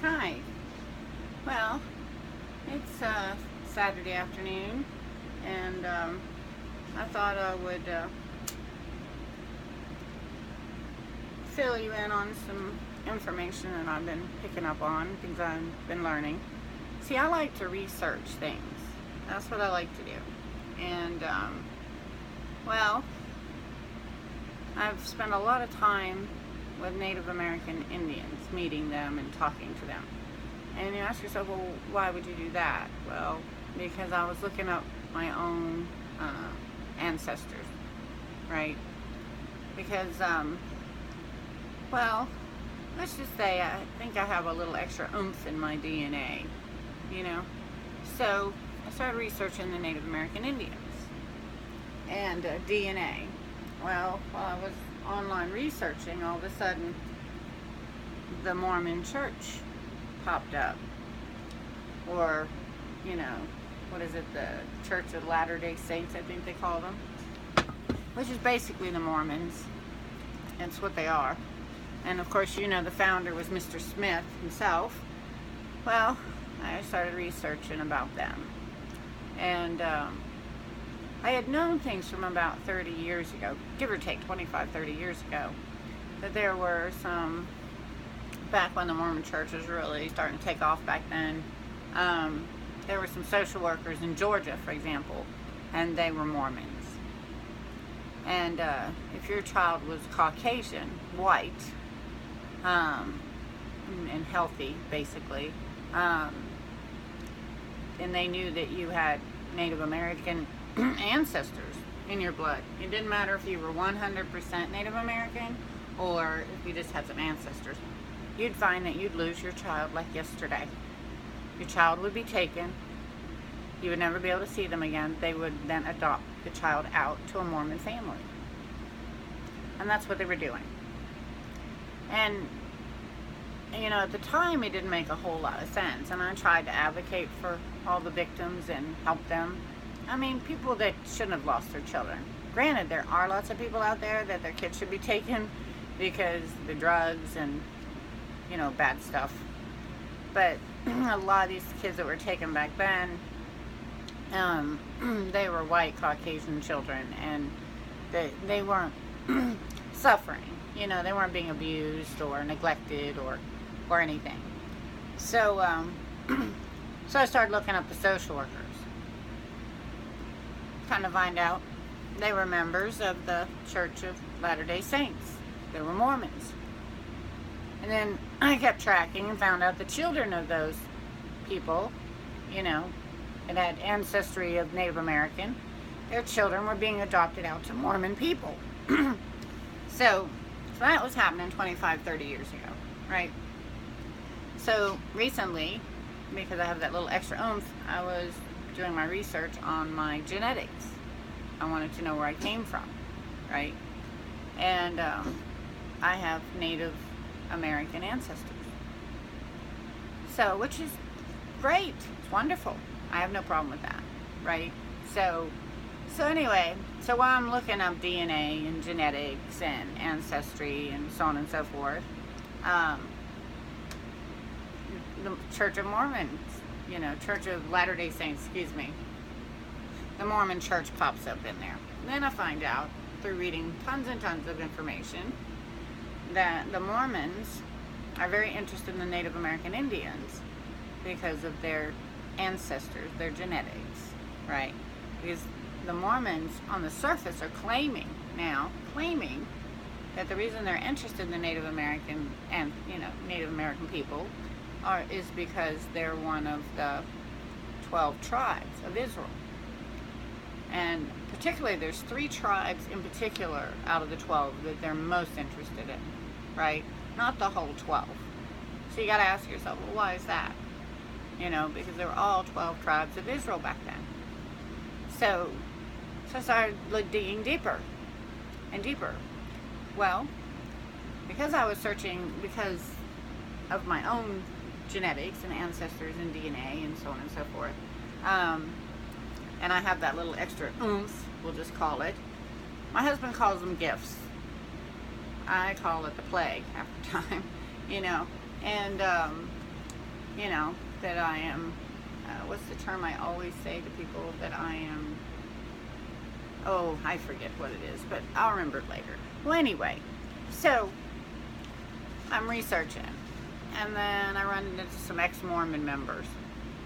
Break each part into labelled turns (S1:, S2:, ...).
S1: Hi. Well, it's Saturday afternoon, and I thought I would fill you in on some information that I've been picking up on, things I've been learning. See, I like to research things. That's what I like to do. And, well, I've spent a lot of time with Native American Indians, meeting them and talking to them. And you ask yourself, well, why would you do that? Well, because I was looking up my own ancestors, right? Because, well, let's just say I think I have a little extra oomph in my DNA, you know? So I started researching the Native American Indians and DNA. Well, while I was online researching, all of a sudden the Mormon church popped up, or what is it, the Church of Latter-day Saints, I think they call them, which is basically the Mormons. That's what they are. And of course, the founder was Mr. Smith himself. Well, I started researching about them, and I had known things from about 30 years ago, give or take 25, 30 years ago, that there were some, back when the Mormon church was really starting to take off back then, there were some social workers in Georgia, for example, and they were Mormons. And if your child was Caucasian, white, and healthy, basically, and they knew that you had Native American ancestors in your blood. It didn't matter if you were 100% Native American or if you just had some ancestors. You'd find that you'd lose your child like yesterday. Your child would be taken. You would never be able to see them again. They would then adopt the child out to a Mormon family. And that's what they were doing. And at the time it didn't make a whole lot of sense, and I tried to advocate for all the victims and help them. I mean, people that shouldn't have lost their children. Granted, there are lots of people out there that their kids should be taken because the drugs and, bad stuff. But a lot of these kids that were taken back then, they were white Caucasian children, and they weren't suffering. They weren't being abused or neglected or anything. So, so I started looking up the social workers. Kind of find out they were members of the Church of Latter-day Saints. They were Mormons. And then I kept tracking and found out the children of those people, it had ancestry of Native American. Their children were being adopted out to Mormon people. So that was happening 25, 30 years ago, right? So recently, because I have that little extra oomph, I was doing my research on my genetics. I wanted to know where I came from, right? And I have Native American ancestors. So, which is great. It's wonderful. I have no problem with that, right? So anyway, so while I'm looking up DNA and genetics and ancestry and so on and so forth, the Church of Mormons, Church of Latter-day Saints, excuse me, the Mormon church pops up in there. And then I find out, through reading tons and tons of information, that the Mormons are very interested in the Native American Indians because of their ancestors, their genetics, right? Because the Mormons on the surface are claiming that the reason they're interested in the Native American and Native American people is because they're one of the 12 tribes of Israel. And particularly there's 3 tribes in particular out of the 12 that they're most interested in, right? Not the whole 12. So you got to ask yourself, well, why is that? Because they were all 12 tribes of Israel back then. So I started digging deeper and deeper. Well, because I was searching because of my own genetics and ancestors and DNA and so on and so forth, and I have that little extra oomph, we'll just call it. My husband calls them gifts. I call it the plague half the time, And you know, that I am, what's the term I always say to people, that I am, oh, I forget what it is, but I'll remember it later. Well, anyway, so I'm researching, and then I run into some ex-Mormon members,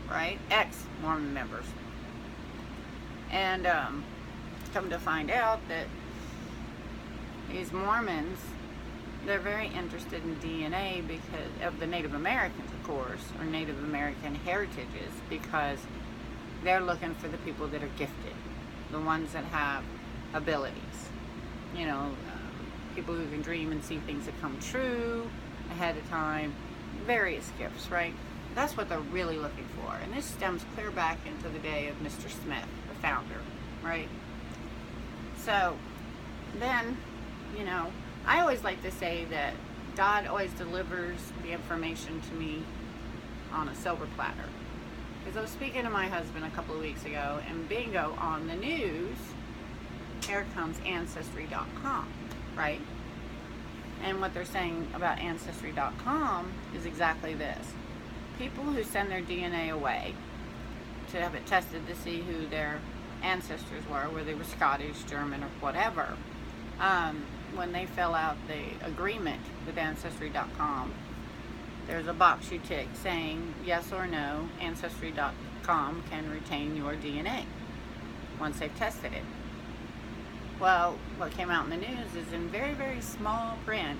S1: right? Ex-Mormon members. And come to find out that these Mormons, they're very interested in DNA because of the Native Americans, of course, or Native American heritages, because they're looking for the people that are gifted, the ones that have abilities, you know, people who can dream and see things that come true ahead of time, various gifts, right? That's what they're really looking for. And this stems clear back into the day of Mr. Smith, the founder, right? So then, you know, I always like to say that God always delivers the information to me on a silver platter. Because I was speaking to my husband a couple of weeks ago, and bingo, on the news, here comes Ancestry.com, right? And what they're saying about Ancestry.com is exactly this. People who send their DNA away to have it tested to see who their ancestors were, whether they were Scottish, German, or whatever, when they fill out the agreement with Ancestry.com, there's a box you tick saying yes or no, Ancestry.com can retain your DNA once they've tested it. Well, what came out in the news is in very, very small print,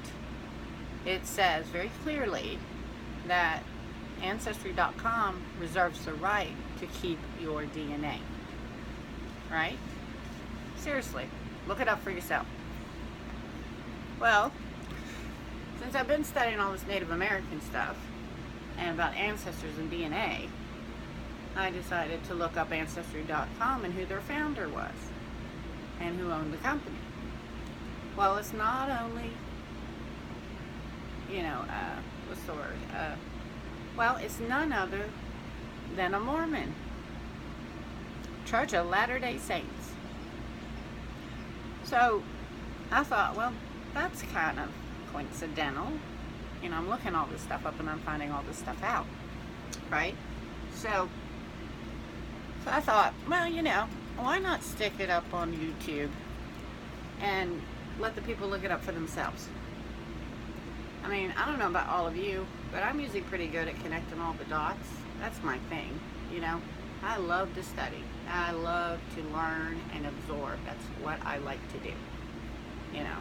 S1: it says very clearly that Ancestry.com reserves the right to keep your DNA. Right? Seriously, look it up for yourself. Well, since I've been studying all this Native American stuff and about ancestors and DNA, I decided to look up Ancestry.com and who their founder was and who owned the company. Well, it's not only, you know, what's the word? Well, it's none other than a Mormon. Church of Latter-day Saints. So I thought, well, that's kind of coincidental. You know, I'm looking all this stuff up and I'm finding all this stuff out, right? So I thought, well, you know, why not stick it up on YouTube and let the people look it up for themselves? I mean, I don't know about all of you, but I'm usually pretty good at connecting all the dots. That's my thing, you know. I love to study. I love to learn and absorb. That's what I like to do, you know.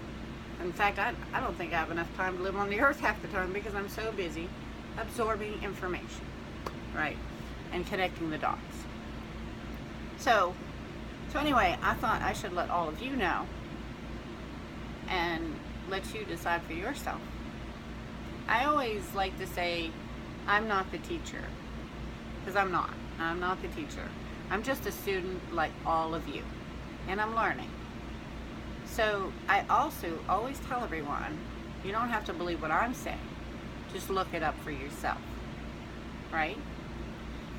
S1: In fact, I don't think I have enough time to live on the earth half the time because I'm so busy absorbing information, right, and connecting the dots. So anyway, I thought I should let all of you know and let you decide for yourself. I always like to say I'm not the teacher, because I'm not. I'm not the teacher. I'm just a student like all of you, and I'm learning. So I also always tell everyone, you don't have to believe what I'm saying. Just look it up for yourself, right?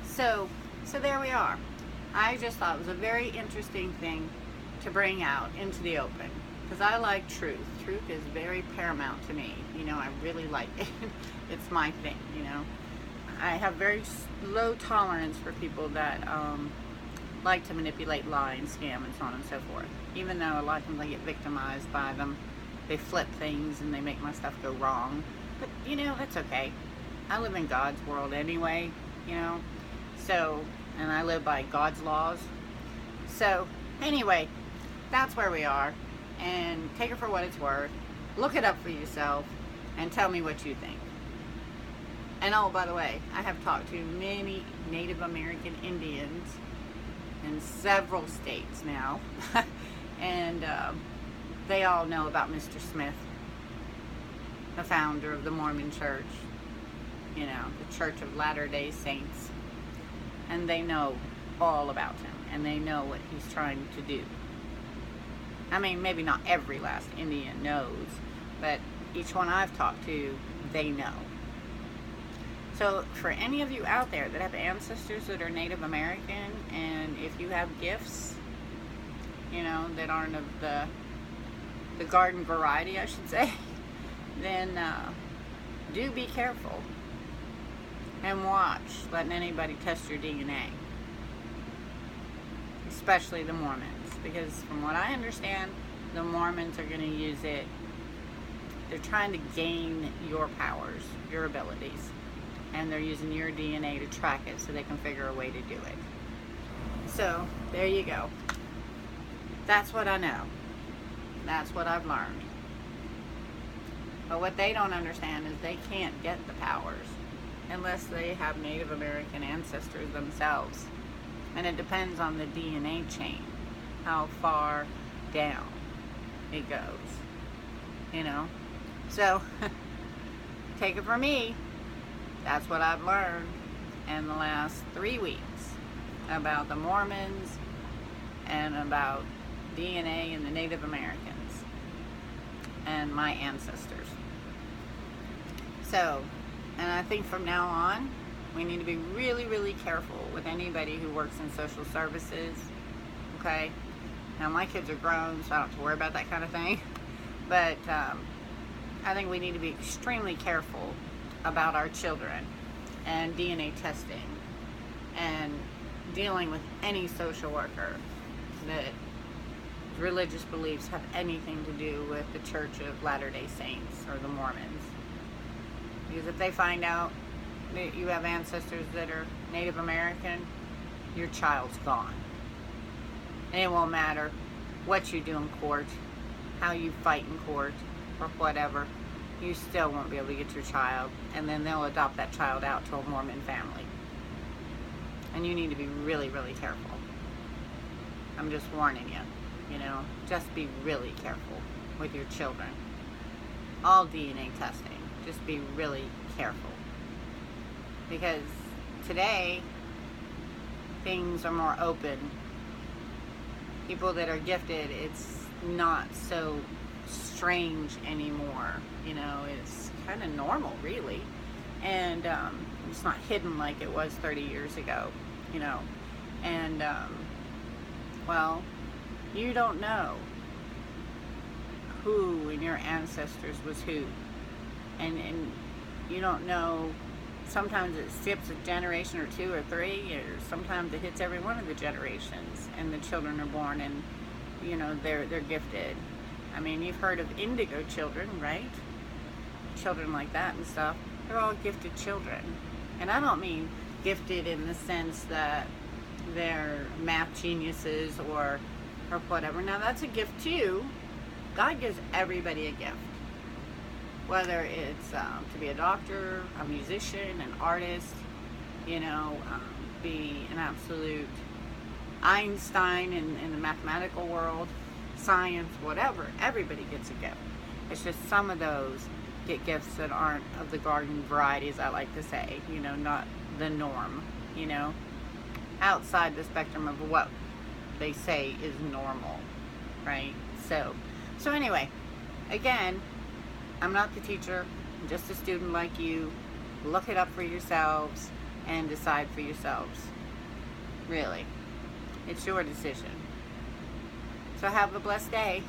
S1: So there we are. I just thought it was a very interesting thing to bring out into the open, because I like truth. Truth is very paramount to me. You know, I really like it. It's my thing, you know. I have very low tolerance for people that like to manipulate, lie, and scam, and so on and so forth. Even though a lot of times I get victimized by them. They flip things and they make my stuff go wrong. But, you know, that's okay. I live in God's world anyway, you know. So, and I live by God's laws. So, anyway, that's where we are. And take it for what it's worth. Look it up for yourself and tell me what you think. And oh, by the way, I have talked to many Native American Indians in several states now. And they all know about Mr. Smith, the founder of the Mormon Church, you know, the Church of Latter-day Saints. And they know all about him, and they know what he's trying to do. I mean, maybe not every last Indian knows, but each one I've talked to, they know. So for any of you out there that have ancestors that are Native American, and if you have gifts, you know, that aren't of the garden variety, I should say, then do be careful. and watch letting anybody test your DNA, especially the Mormons, because from what I understand, the Mormons are going to use it. They're trying to gain your powers, your abilities, and they're using your DNA to track it so they can figure a way to do it. So there you go. That's what I know. That's what I've learned. But what they don't understand is they can't get the powers unless they have Native American ancestors themselves. And it depends on the DNA chain, how far down it goes, you know. So, take it from me, that's what I've learned in the last 3 weeks about the Mormons and about DNA and the Native Americans and my ancestors. So, and I think from now on, we need to be really, really careful with anybody who works in social services, okay? Now, my kids are grown, so I don't have to worry about that kind of thing. But I think we need to be extremely careful about our children and DNA testing and dealing with any social worker that religious beliefs have anything to do with the Church of Latter-day Saints or the Mormons. Because if they find out that you have ancestors that are Native American, your child's gone. And it won't matter what you do in court, how you fight in court, or whatever. You still won't be able to get your child, and then they'll adopt that child out to a Mormon family. And you need to be really, really careful. I'm just warning you, you know, just be really careful with your children. All DNA testing, just be really careful. Because today, things are more open. People that are gifted, it's not so strange anymore. You know, it's kind of normal, really. And it's not hidden like it was 30 years ago, you know. And, well, you don't know who in your ancestors was who. And you don't know. Sometimes it skips a generation or two or three, or sometimes it hits every one of the generations, and the children are born, and you know they're gifted. I mean, you've heard of indigo children, right? Children like that and stuff. They're all gifted children, and I don't mean gifted in the sense that they're math geniuses or whatever. Now that's a gift too. God gives everybody a gift. Whether it's to be a doctor, a musician, an artist, you know, be an absolute Einstein in the mathematical world, science, whatever, everybody gets a gift. It's just some of those get gifts that aren't of the garden variety, as I like to say, you know, not the norm, you know, outside the spectrum of what they say is normal, right? So anyway, again, I'm not the teacher, I'm just a student like you. Look it up for yourselves and decide for yourselves. Really. It's your decision. So have a blessed day.